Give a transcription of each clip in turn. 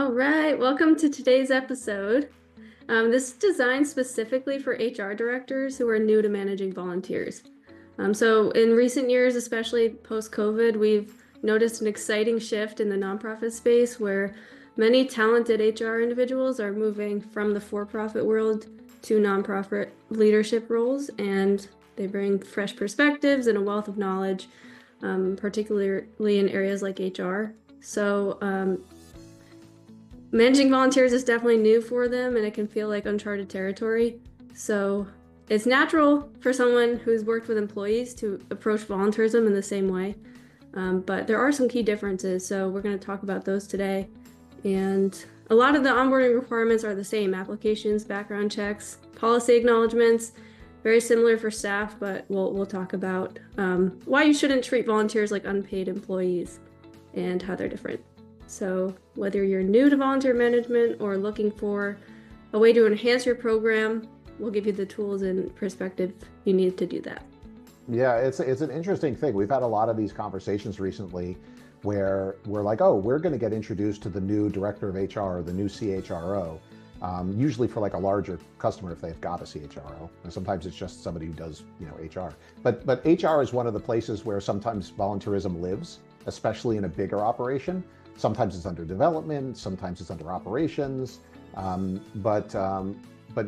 All right, welcome to today's episode. This is designed specifically for HR directors who are new to managing volunteers. So in recent years, especially post-COVID, we've noticed an exciting shift in the nonprofit space where many talented HR individuals are moving from the for-profit world to nonprofit leadership roles, and they bring fresh perspectives and a wealth of knowledge, particularly in areas like HR. So managing volunteers is definitely new for them, and it can feel like uncharted territory. So it's natural for someone who's worked with employees to approach volunteerism in the same way. But there are some key differences, so we're going to talk about those today. And a lot of the onboarding requirements are the same: applications, background checks, policy acknowledgements, very similar for staff, but we'll talk about why you shouldn't treat volunteers like unpaid employees and how they're different. So whether you're new to volunteer management or looking for a way to enhance your program, we'll give you the tools and perspective you need to do that. Yeah, it's an interesting thing. We've had a lot of these conversations recently where we're like, oh, we're going to get introduced to the new director of HR or the new CHRO, usually for like a larger customer if they've got a CHRO. And sometimes it's just somebody who does, HR. But HR is one of the places where sometimes volunteerism lives, especially in a bigger operation. Sometimes it's under development, sometimes it's under operations, but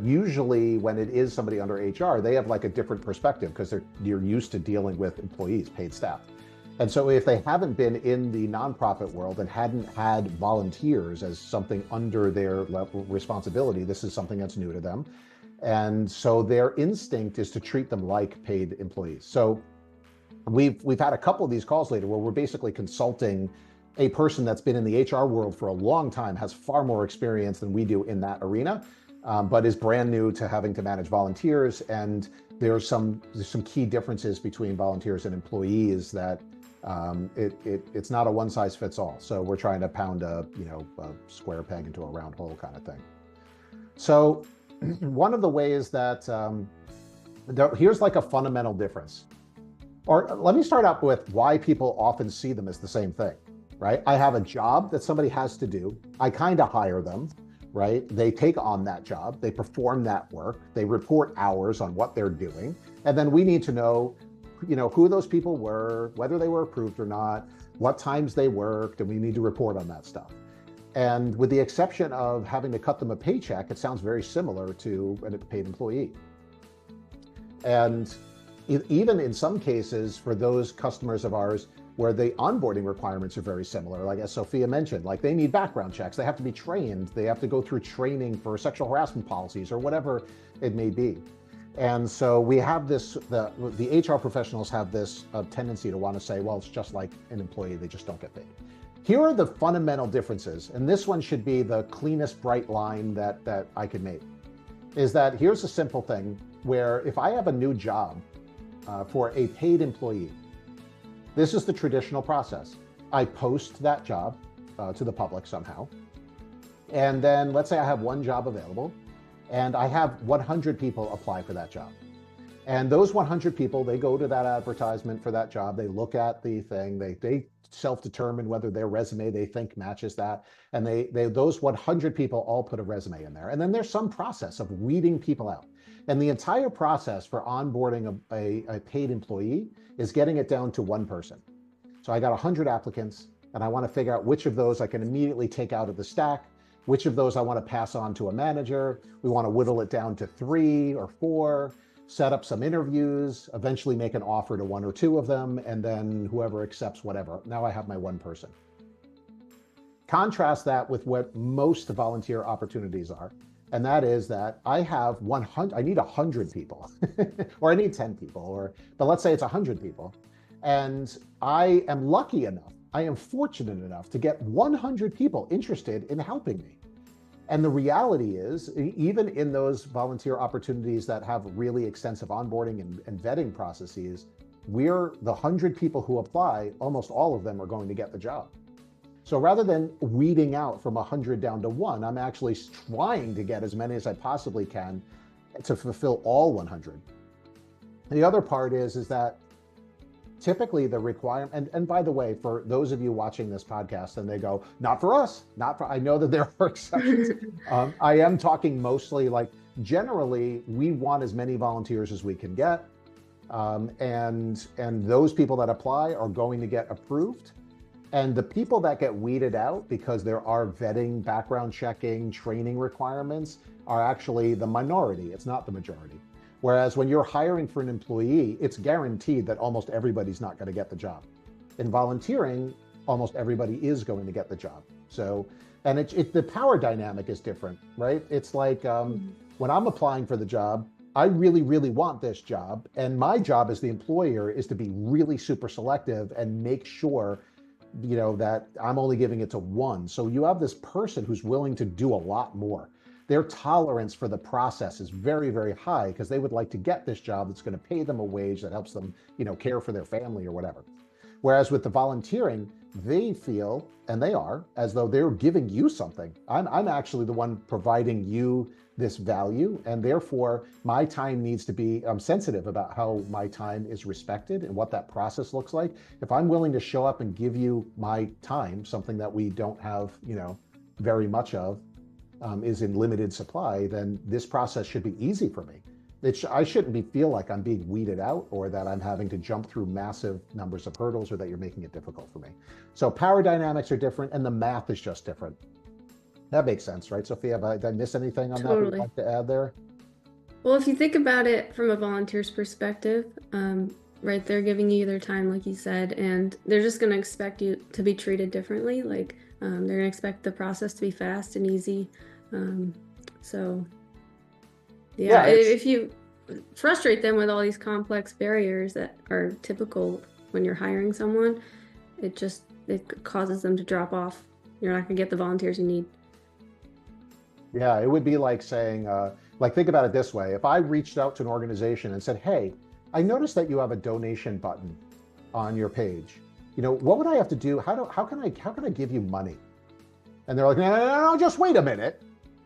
usually when it is somebody under HR, they have like a different perspective because you're used to dealing with employees, paid staff. And so if they haven't been in the nonprofit world and hadn't had volunteers as something under their level responsibility, this is something that's new to them. And so their instinct is to treat them like paid employees. So we've had a couple of these calls later where we're basically consulting a person that's been in the HR world for a long time, has far more experience than we do in that arena, but is brand new to having to manage volunteers. And there's some key differences between volunteers and employees that it's not a one size fits all. So we're trying to pound a square peg into a round hole kind of thing. So one of the ways that here's like a fundamental difference. Or let me start out with why people often see them as the same thing. Right? I have a job that somebody has to do. I kind of hire them, right? They take on that job, they perform that work, they report hours on what they're doing. And then we need to know, who those people were, whether they were approved or not, what times they worked, and we need to report on that stuff. And with the exception of having to cut them a paycheck, it sounds very similar to a paid employee. And even in some cases, for those customers of ours, where the onboarding requirements are very similar, like as Sophia mentioned, like they need background checks, they have to be trained, they have to go through training for sexual harassment policies or whatever it may be. And so we have this, the HR professionals have this tendency to want to say, well, it's just like an employee, they just don't get paid. Here are the fundamental differences, and this one should be the cleanest bright line that I could make, is that here's a simple thing where if I have a new job for a paid employee, this is the traditional process. I post that job to the public somehow. And then let's say I have one job available and I have 100 people apply for that job. And those 100 people, they go to that advertisement for that job. They look at the thing, they self-determine whether their resume they think matches that. And those 100 people all put a resume in there. And then there's some process of weeding people out. And the entire process for onboarding a paid employee is getting it down to one person. So I got 100 applicants, and I want to figure out which of those I can immediately take out of the stack, which of those I want to pass on to a manager. We want to whittle it down to 3 or 4, set up some interviews, eventually make an offer to 1 or 2 of them, and then whoever accepts whatever. Now I have my one person. Contrast that with what most volunteer opportunities are. And that is that I have 100, I need 100 people, or I need 10 people, but let's say it's 100 people. And I am lucky enough, I am fortunate enough to get 100 people interested in helping me. And the reality is, even in those volunteer opportunities that have really extensive onboarding and vetting processes, we're the 100 people who apply, almost all of them are going to get the job. So rather than weeding out from 100 down to 1, I'm actually trying to get as many as I possibly can to fulfill all 100. The other part is that typically the requirement, and by the way, for those of you watching this podcast and they go, not for us, not for, I know that there are exceptions. I am talking mostly like generally we want as many volunteers as we can get. And those people that apply are going to get approved. And the people that get weeded out because there are vetting, background checking, training requirements are actually the minority. It's not the majority. Whereas when you're hiring for an employee, it's guaranteed that almost everybody's not going to get the job. In volunteering, almost everybody is going to get the job. So, and the power dynamic is different, right? It's like when I'm applying for the job, I really, really want this job. And my job as the employer is to be really super selective and make sure, you know, that I'm only giving it to one. So you have this person who's willing to do a lot more. Their tolerance for the process is very, very high because they would like to get this job that's going to pay them a wage that helps them, you know, care for their family or whatever. Whereas with the volunteering, they feel, and they are, as though they're giving you something. I'm actually the one providing you this value, and therefore my time needs to be, I'm sensitive about how my time is respected and what that process looks like. If I'm willing to show up and give you my time, something that we don't have, you know, very much of, is in limited supply, then this process should be easy for me. I shouldn't feel like I'm being weeded out or that I'm having to jump through massive numbers of hurdles or that you're making it difficult for me. So power dynamics are different and the math is just different. That makes sense, right, Sophia? Did I miss anything on that you'd like to add there? Well, if you think about it from a volunteer's perspective, right, they're giving you their time, like you said, and they're just going to expect you to be treated differently. Like they're going to expect the process to be fast and easy. So yeah, if you frustrate them with all these complex barriers that are typical when you're hiring someone, it causes them to drop off. You're not going to get the volunteers you need. Yeah, it would be like saying, like, think about it this way. If I reached out to an organization and said, hey, I noticed that you have a donation button on your page. You know, what would I have to do? How can I give you money? And they're like, no, just wait a minute.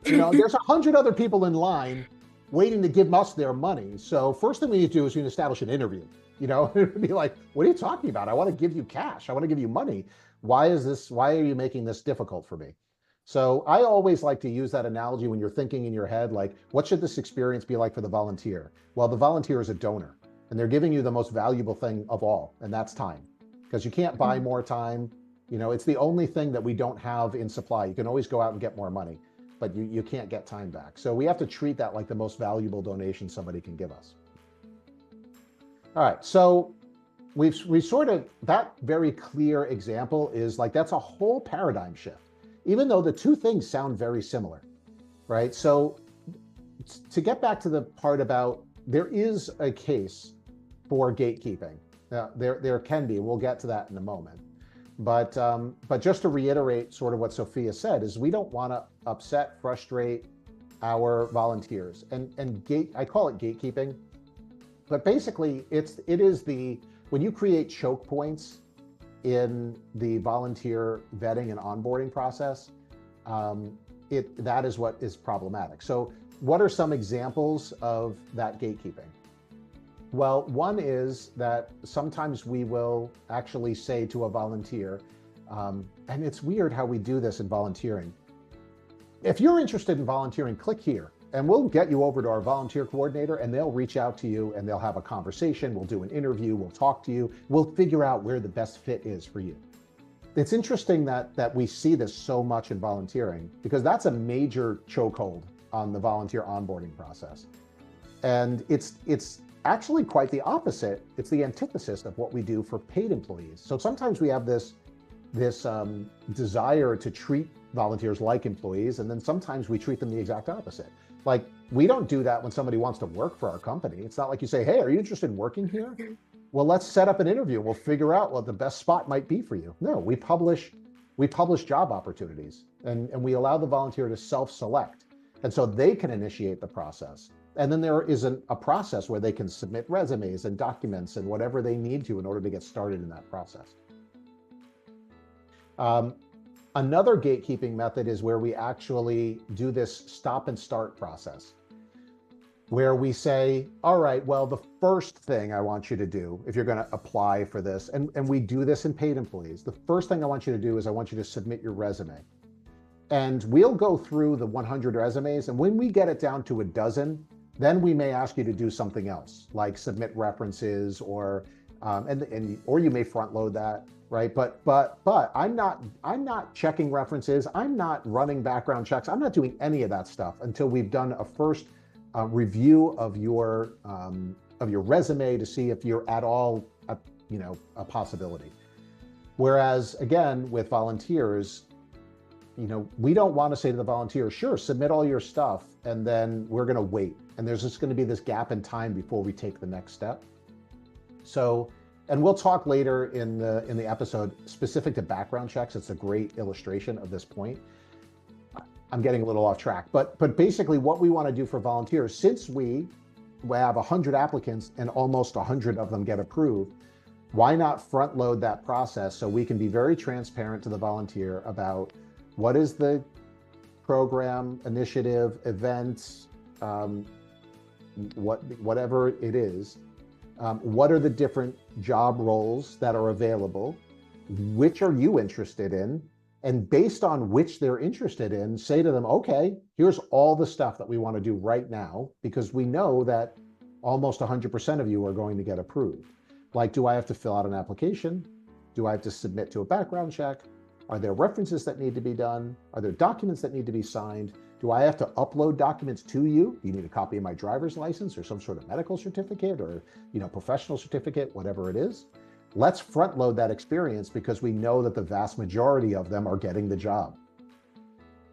You know, there's 100 other people in line waiting to give us their money. So first thing we need to do is we need to establish an interview. You know, it'd be like, what are you talking about? I want to give you cash. I want to give you money. Why are you making this difficult for me? So I always like to use that analogy when you're thinking in your head, like, what should this experience be like for the volunteer? Well, the volunteer is a donor and they're giving you the most valuable thing of all, and that's time. Because you can't buy more time. You know, it's the only thing that we don't have in supply. You can always go out and get more money, but you can't get time back. So we have to treat that like the most valuable donation somebody can give us. All right, so we sort of, that very clear example is like, that's a whole paradigm shift, even though the two things sound very similar, right? So to get back to the part about, there is a case for gatekeeping. Now, there can be, we'll get to that in a moment. But just to reiterate sort of what Sophia said is we don't want to upset, frustrate our volunteers. And I call it gatekeeping, but basically it is when you create choke points in the volunteer vetting and onboarding process, that is what is problematic. So what are some examples of that gatekeeping? Well, one is that sometimes we will actually say to a volunteer, and it's weird how we do this in volunteering. If you're interested in volunteering, click here and we'll get you over to our volunteer coordinator and they'll reach out to you and they'll have a conversation. We'll do an interview. We'll talk to you. We'll figure out where the best fit is for you. It's interesting that we see this so much in volunteering because that's a major chokehold on the volunteer onboarding process. And it's actually quite the opposite. It's the antithesis of what we do for paid employees. So sometimes we have this desire to treat volunteers like employees, and then sometimes we treat them the exact opposite. Like, we don't do that when somebody wants to work for our company. It's not like you say, hey, are you interested in working here? Well, let's set up an interview. We'll figure out what the best spot might be for you. No, we publish job opportunities and we allow the volunteer to self-select. And so they can initiate the process. And then there is a process where they can submit resumes and documents and whatever they need to in order to get started in that process. Another gatekeeping method is where we actually do this stop and start process. where we say, all right, well, the first thing I want you to do if you're going to apply for this, and we do this in paid employees, the first thing I want you to do is I want you to submit your resume. And we'll go through the 100 resumes. And when we get it down to a dozen, then we may ask you to do something else, like submit references, or or you may front load that, right? But I'm not checking references. I'm not running background checks. I'm not doing any of that stuff until we've done a first review of your resume to see if you're at all a possibility. Whereas again, with volunteers, we don't want to say to the volunteer, sure, submit all your stuff, and then we're going to wait. And there's just going to be this gap in time before we take the next step. So, and we'll talk later in the episode specific to background checks. It's a great illustration of this point. I'm getting a little off track, but basically what we want to do for volunteers, since we have 100 applicants and almost 100 of them get approved, why not front load that process so we can be very transparent to the volunteer about what is the program, initiative, events, whatever it is, what are the different job roles that are available, which are you interested in, and based on which they're interested in, say to them, okay, here's all the stuff that we want to do right now, because we know that almost 100% of you are going to get approved. Like, do I have to fill out an application? Do I have to submit to a background check? Are there references that need to be done? Are there documents that need to be signed? Do I have to upload documents to you? Do you need a copy of my driver's license or some sort of medical certificate or professional certificate, whatever it is? Let's front load that experience because we know that the vast majority of them are getting the job,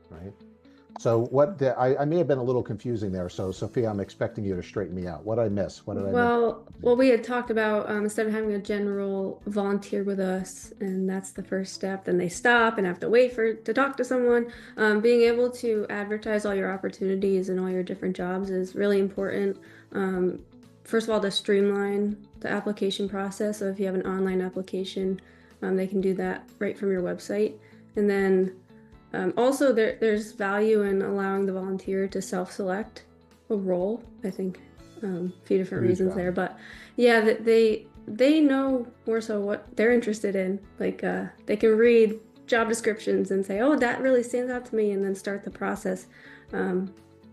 right? So I may have been a little confusing there. So Sophia, I'm expecting you to straighten me out. What did I miss? What did I miss? Well, we had talked about instead of having a general volunteer with us, and that's the first step, then they stop and have to wait to talk to someone. Being able to advertise all your opportunities and all your different jobs is really important. First of all, to streamline the application process. So if you have an online application, they can do that right from your website. And then also there's value in allowing the volunteer to self-select a role. I think a few different reasons there, but yeah, that they know more so what they're interested in. Like they can read job descriptions and say, oh, that really stands out to me, and then start the process.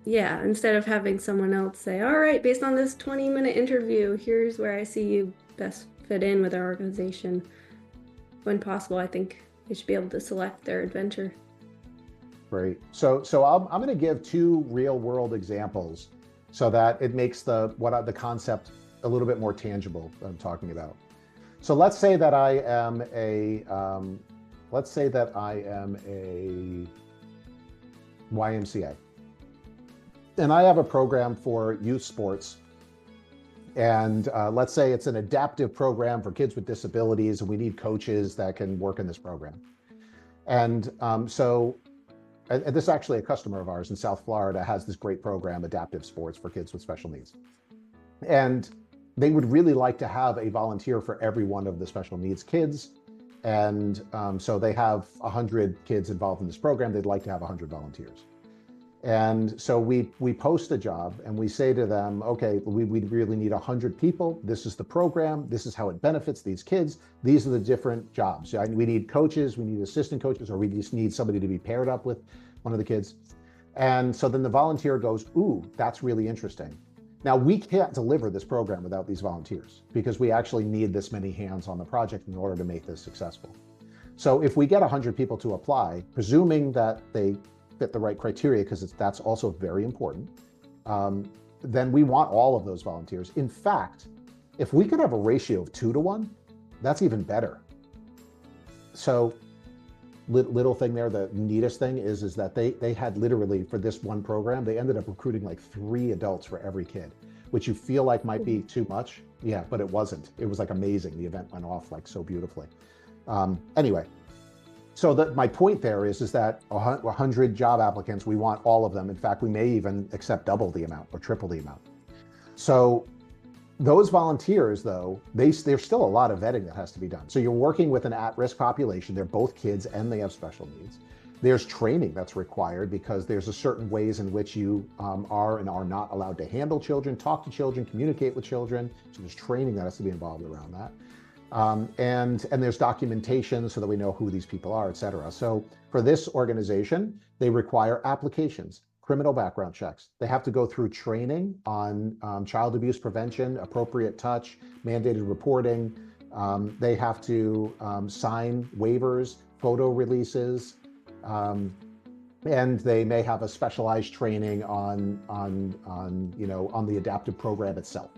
Yeah, instead of having someone else say, all right, based on this 20-minute interview, here's where I see you best fit in with our organization. When possible, I think they should be able to select their adventure. Great. So I'm going to give two real world examples so that it makes the concept a little bit more tangible that I'm talking about. So let's say that I am a YMCA. And I have a program for youth sports. And let's say it's an adaptive program for kids with disabilities, and we need coaches that can work in this program. And and this is actually a customer of ours in South Florida has this great program, Adaptive Sports for Kids with Special Needs. And they would really like to have a volunteer for every one of the special needs kids. And so they have 100 kids involved in this program. They'd like to have 100 volunteers. And so we post a job and we say to them, okay, we really need 100 people. This is the program. This is how it benefits these kids. These are the different jobs. We need coaches, we need assistant coaches, or we just need somebody to be paired up with one of the kids. And so then the volunteer goes, ooh, that's really interesting. Now we can't deliver this program without these volunteers because we actually need this many hands on the project in order to make this successful. So if we get 100 people to apply, presuming that they fit the right criteria, because that's also very important, then we want all of those volunteers. In fact, if we could have a ratio of 2 to 1, that's even better. So little thing there, the neatest thing is that they had literally, for this one program, they ended up recruiting like 3 adults for every kid, which you feel like might be too much. Yeah, but it wasn't. It was like amazing. The event went off like so beautifully. Anyway, so my point there is that 100 job applicants, we want all of them. In fact, we may even accept double the amount or triple the amount. So those volunteers, though, there's still a lot of vetting that has to be done. So you're working with an at-risk population. They're both kids and they have special needs. There's training that's required because there's a certain ways in which you are and are not allowed to handle children, talk to children, communicate with children. So there's training that has to be involved around that. And there's documentation so that we know who these people are, et cetera. So for this organization, they require applications, criminal background checks. They have to go through training on child abuse prevention, appropriate touch, mandated reporting. They have to sign waivers, photo releases, and they may have a specialized training on the adaptive program itself.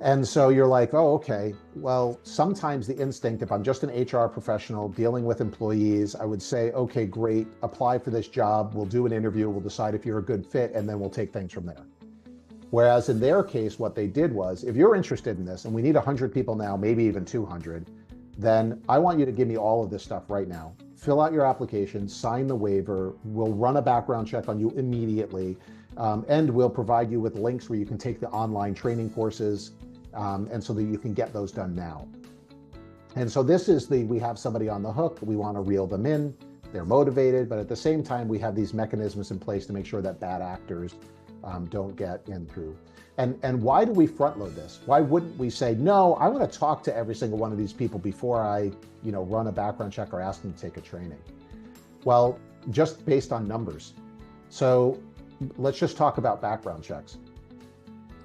And so you're like, oh, okay, well, sometimes the instinct, if I'm just an HR professional dealing with employees, I would say, okay, great, apply for this job. We'll do an interview. We'll decide if you're a good fit, and then we'll take things from there. Whereas in their case, what they did was, if you're interested in this, and we need 100 people now, maybe even 200, then I want you to give me all of this stuff right now. Fill out your application, sign the waiver. We'll run a background check on you immediately, and we'll provide you with links where you can take the online training courses, and so that you can get those done now. And so this is we have somebody on the hook, we want to reel them in, they're motivated, but at the same time, we have these mechanisms in place to make sure that bad actors don't get in through. And why do we front load this? Why wouldn't we say, no, I want to talk to every single one of these people before I run a background check or ask them to take a training? Well, just based on numbers. So let's just talk about background checks.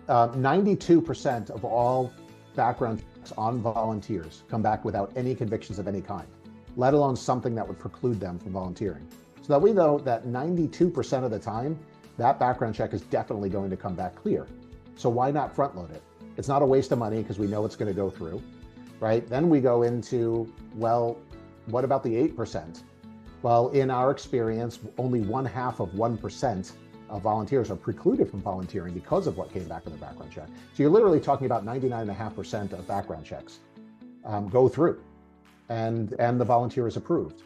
92% of all background checks on volunteers come back without any convictions of any kind, let alone something that would preclude them from volunteering. So that we know that 92% of the time, that background check is definitely going to come back clear. So why not front load it? It's not a waste of money because we know it's going to go through, right? Then we go into, well, what about the 8%? Well, in our experience, only 1/2% of volunteers are precluded from volunteering because of what came back in the background check. So you're literally talking about 99.5% of background checks go through, and the volunteer is approved.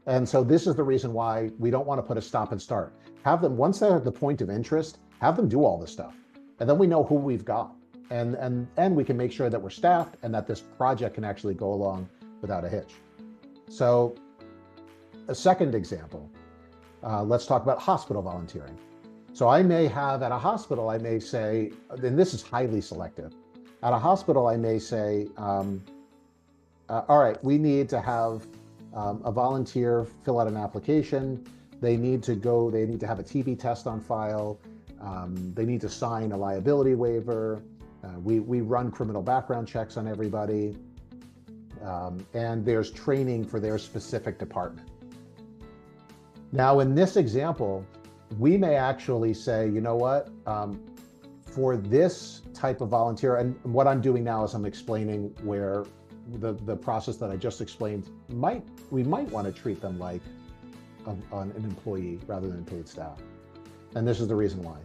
And so this is the reason why we don't want to put a stop and start. Have them, once they're at the point of interest, have them do all this stuff. And then we know who we've got. And we can make sure that we're staffed and that this project can actually go along without a hitch. So a second example, let's talk about hospital volunteering. So I may have at a hospital, I may say, and this is highly selective. At a hospital, I may say, all right, we need to have a volunteer fill out an application. They need to have a TB test on file. They need to sign a liability waiver. We run criminal background checks on everybody. And there's training for their specific department. Now, in this example, we may actually say, you know what, for this type of volunteer, and what I'm doing now is I'm explaining where the process that I just explained, we might want to treat them like an employee rather than paid staff. And this is the reason why.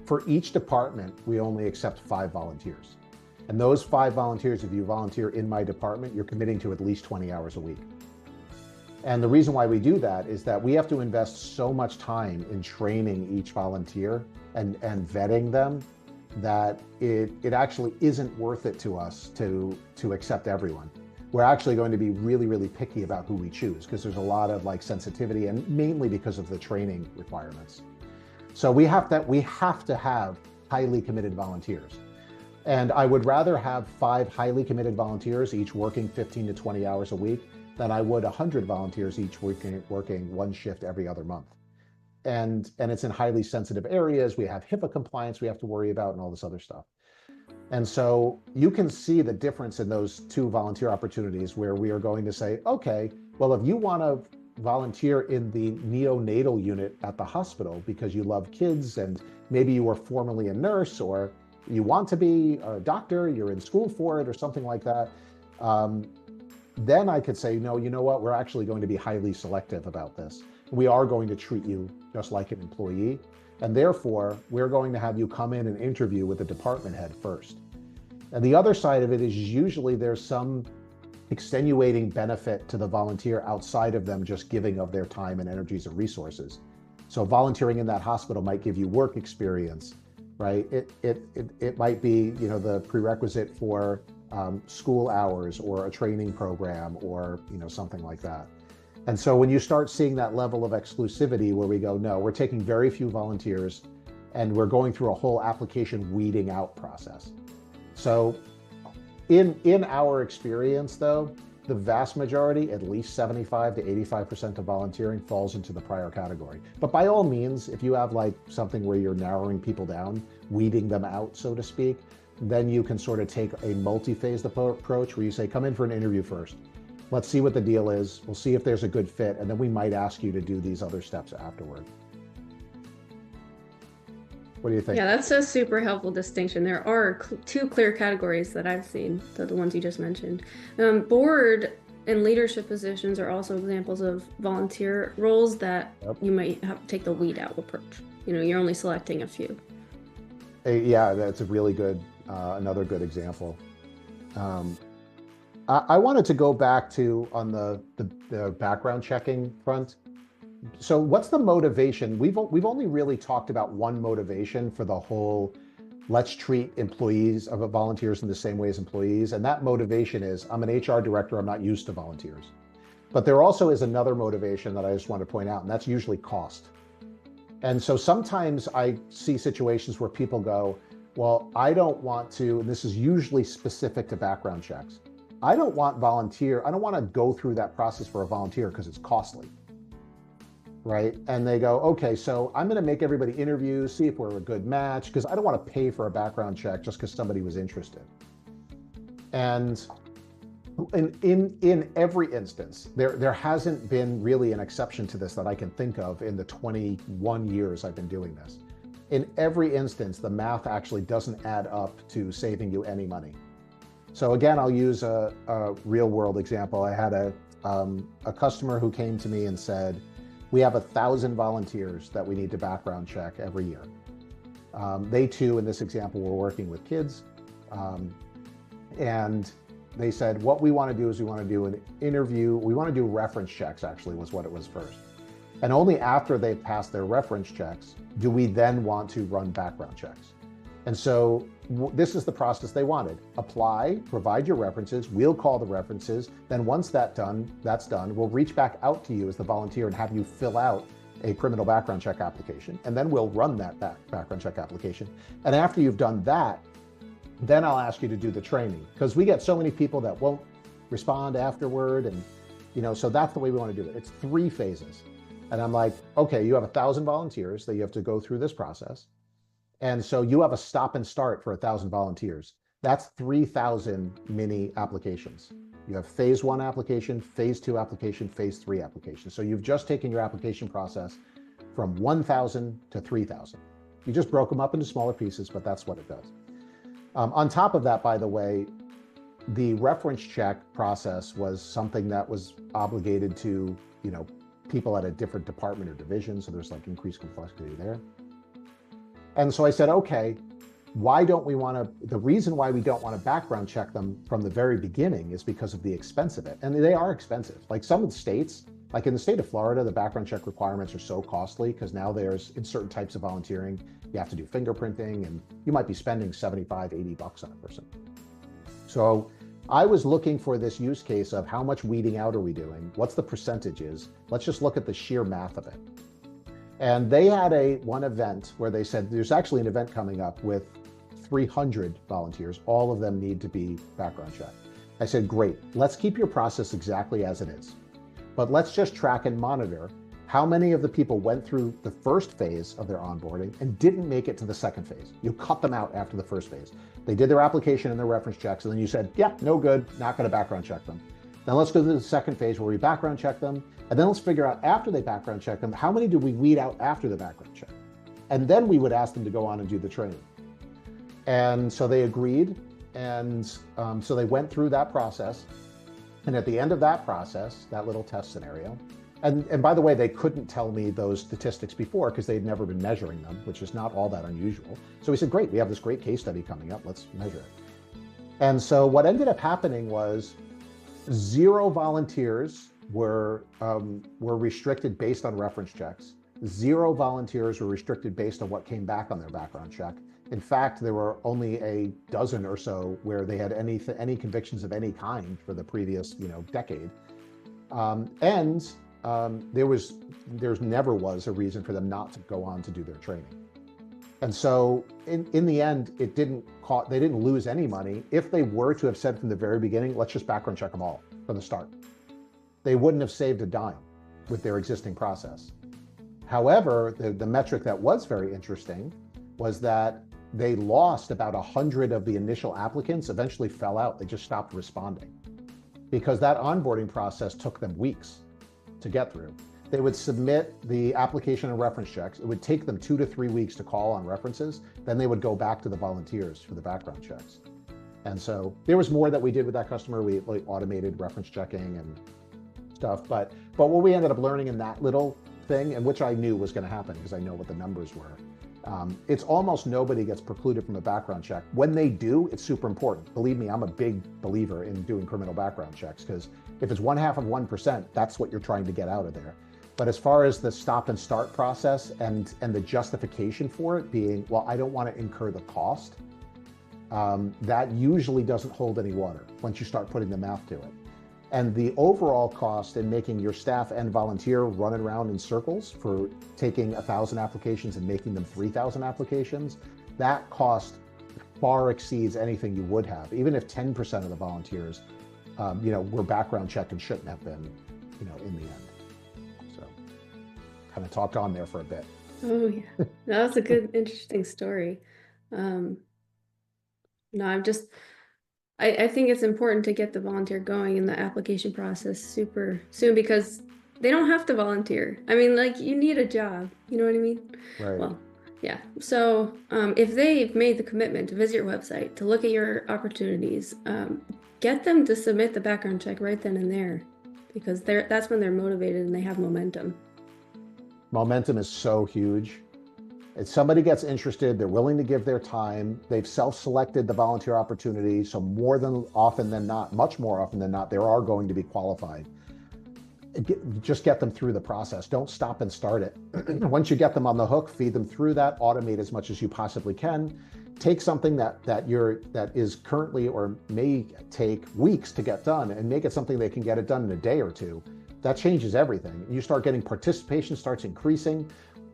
For each department, we only accept 5 volunteers. And those 5 volunteers, if you volunteer in my department, you're committing to at least 20 hours a week. And the reason why we do that is that we have to invest so much time in training each volunteer and vetting them that it actually isn't worth it to us to accept everyone. We're actually going to be really, really picky about who we choose because there's a lot of sensitivity, and mainly because of the training requirements. So we have to have highly committed volunteers. And I would rather have 5 highly committed volunteers, each working 15 to 20 hours a week, than I would 100 volunteers each working 1 shift every other month. And it's in highly sensitive areas. We have HIPAA compliance we have to worry about and all this other stuff. And so you can see the difference in those 2 volunteer opportunities where we are going to say, okay, well, if you want to volunteer in the neonatal unit at the hospital because you love kids and maybe you were formerly a nurse or you want to be a doctor, you're in school for it or something like that, then I could say, no, you know what, we're actually going to be highly selective about this. We are going to treat you just like an employee. And therefore, we're going to have you come in and interview with the department head first. And the other side of it is usually there's some extenuating benefit to the volunteer outside of them just giving of their time and energies and resources. So volunteering in that hospital might give you work experience, right? It might be, the prerequisite for school hours or a training program or, something like that. And so when you start seeing that level of exclusivity where we go, no, we're taking very few volunteers and we're going through a whole application weeding out process. So in our experience though, the vast majority, at least 75 to 85% of volunteering falls into the prior category. But by all means, if you have like something where you're narrowing people down, weeding them out, so to speak, then you can sort of take a multi-phased approach where you say, come in for an interview first. Let's see what the deal is. We'll see if there's a good fit. And then we might ask you to do these other steps afterward. What do you think? Yeah, that's a super helpful distinction. There are two clear categories that I've seen, the ones you just mentioned. Board and leadership positions are also examples of volunteer roles that you might have to take the weed out approach. You're only selecting a few. Yeah, that's a really good, another good example. I wanted to go back to on the background checking front. So what's the motivation? We've only really talked about one motivation for the whole, let's treat employees of volunteers in the same way as employees. And that motivation is, I'm an HR director, I'm not used to volunteers. But there also is another motivation that I just want to point out, and that's usually cost. And so sometimes I see situations where people go, well, I don't want to, and this is usually specific to background checks. I don't want to go through that process for a volunteer because it's costly. Right? And they go, okay, so I'm going to make everybody interview, see if we're a good match, because I don't want to pay for a background check just because somebody was interested. And in every instance, there hasn't been really an exception to this that I can think of in the 21 years I've been doing this. In every instance, the math actually doesn't add up to saving you any money. So again, I'll use a real world example. I had a customer who came to me and said, we have 1,000 volunteers that we need to background check every year. They too, in this example, were working with kids. And they said, what we want to do is we want to do an interview. We want to do reference checks, actually, was what it was first. And only after they pass their reference checks do we then want to run background checks. And so this is the process they wanted. Apply, provide your references, we'll call the references. Then once that's done, we'll reach back out to you as the volunteer and have you fill out a criminal background check application. And then we'll run that background check application. And after you've done that, then I'll ask you to do the training, because we get so many people that won't respond afterward. And, so that's the way we want to do it. It's 3 phases. And I'm like, okay, you have 1,000 volunteers that you have to go through this process. And so you have a stop and start for 1,000 volunteers. That's 3,000 mini applications. You have phase 1 application, phase 2 application, phase 3 application. So you've just taken your application process from 1,000 to 3,000. You just broke them up into smaller pieces, but that's what it does. On top of that, by the way, the reference check process was something that was obligated to, people at a different department or division. So there's like increased complexity there. And so I said, okay, the reason why we don't want to background check them from the very beginning is because of the expense of it. And they are expensive. Like some of the states, like in the state of Florida, the background check requirements are so costly because now in certain types of volunteering, you have to do fingerprinting and you might be spending $75, $80 on a person. So I was looking for this use case of how much weeding out are we doing? What's the percentages? Let's just look at the sheer math of it. And they had one event where they said, there's actually an event coming up with 300 volunteers. All of them need to be background checked. I said, great, let's keep your process exactly as it is. But let's just track and monitor how many of the people went through the first phase of their onboarding and didn't make it to the second phase. You cut them out after the first phase. They did their application and their reference checks, and then you said, yeah, no good, not going to background check them. Then let's go to the second phase where we background check them. And then let's figure out after they background check them, how many did we weed out after the background check? And then we would ask them to go on and do the training. And so they agreed. And so they went through that process. And at the end of that process, that little test scenario, and by the way, they couldn't tell me those statistics before because they'd never been measuring them, which is not all that unusual. So we said, great, we have this great case study coming up. Let's measure it. And so what ended up happening was 0 volunteers were restricted based on reference checks. 0 volunteers were restricted based on what came back on their background check. In fact, there were only a dozen or so where they had any convictions of any kind for the previous decade. And there's never was a reason for them not to go on to do their training. And so in the end, they didn't lose any money. If they were to have said from the very beginning, let's just background check them all from the start, they wouldn't have saved a dime with their existing process. However, the metric that was very interesting was that they lost about 100 of the initial applicants, eventually fell out. They just stopped responding because that onboarding process took them weeks to get through. They would submit the application and reference checks. It would take them 2 to 3 weeks to call on references. Then they would go back to the volunteers for the background checks. And so there was more that we did with that customer. We automated reference checking and stuff. But what we ended up learning in that little thing, and which I knew was going to happen because I know what the numbers were, it's almost nobody gets precluded from a background check. When they do, it's super important. Believe me, I'm a big believer in doing criminal background checks because if it's 0.5%, that's what you're trying to get out of there. But as far as the stop and start process and the justification for it being, well, I don't want to incur the cost, that usually doesn't hold any water once you start putting the math to it. And the overall cost in making your staff and volunteer run around in circles for taking 1,000 applications and making them 3,000 applications, that cost far exceeds anything you would have, even if 10% of the volunteers, were background checked and shouldn't have been, in the end. Kind of talked on there for a bit. Oh yeah, that was a good, interesting story. No, I think it's important to get the volunteer going in the application process super soon because they don't have to volunteer. I mean, like you need a job, you know what I mean? Right. Well, yeah. So if they've made the commitment to visit your website, to look at your opportunities, get them to submit the background check right then and there because that's when they're motivated and they have momentum. Momentum is so huge. If somebody gets interested, they're willing to give their time, they've self-selected the volunteer opportunity, so more than often than not, much more often than not, they are going to be qualified. Just get them through the process. Don't stop and start it. Once you get them on the hook, feed them through that, automate as much as you possibly can. Take something that is currently or may take weeks to get done and make it something they can get it done in a day or two. That changes everything. You start getting participation starts increasing.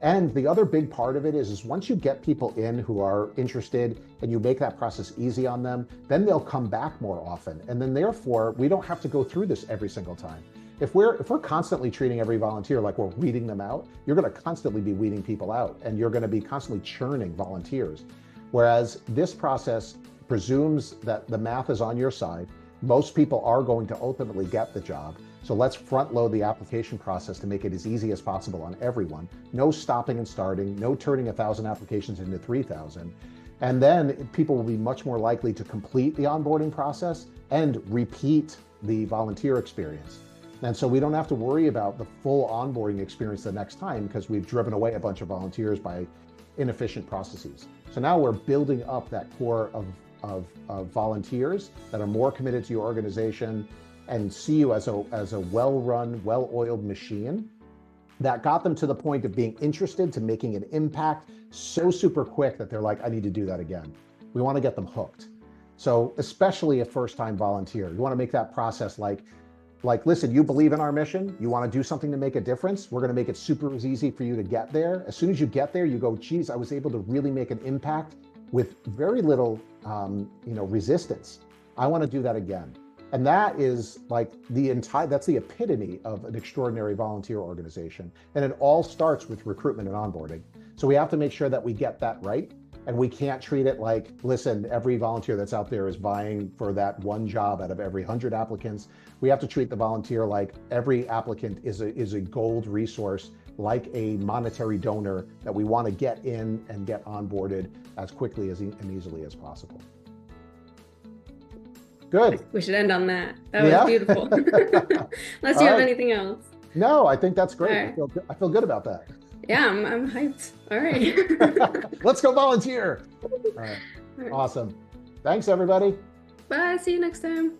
And the other big part of it is once you get people in who are interested and you make that process easy on them, then they'll come back more often. And then therefore, we don't have to go through this every single time. If we're constantly treating every volunteer like we're weeding them out, you're going to constantly be weeding people out and you're going to be constantly churning volunteers. Whereas this process presumes that the math is on your side. Most people are going to ultimately get the job. So let's front load the application process to make it as easy as possible on everyone. No stopping and starting, no turning 1,000 applications into 3,000. And then people will be much more likely to complete the onboarding process and repeat the volunteer experience. And so we don't have to worry about the full onboarding experience the next time because we've driven away a bunch of volunteers by inefficient processes. So now we're building up that core of volunteers that are more committed to your organization and see you as a well-run, well-oiled machine that got them to the point of being interested to making an impact so super quick that they're like, I need to do that again. We want to get them hooked. So especially a first-time volunteer, you want to make that process like, listen, you believe in our mission, you want to do something to make a difference, we're going to make it super easy for you to get there. As soon as you get there, you go, geez, I was able to really make an impact with very little resistance. I want to do that again. And that is like that's the epitome of an extraordinary volunteer organization. And it all starts with recruitment and onboarding. So we have to make sure that we get that right. And we can't treat it like, listen, every volunteer that's out there is vying for that one job out of every 100 applicants. We have to treat the volunteer like every applicant is a gold resource, like a monetary donor that we want to get in and get onboarded as quickly and easily as possible. Good. We should end on that. That was beautiful. Unless you have anything else. No, I think that's great. Right. I feel good about that. Yeah, I'm hyped. All right. Let's go volunteer. All right. Awesome. Thanks, everybody. Bye. See you next time.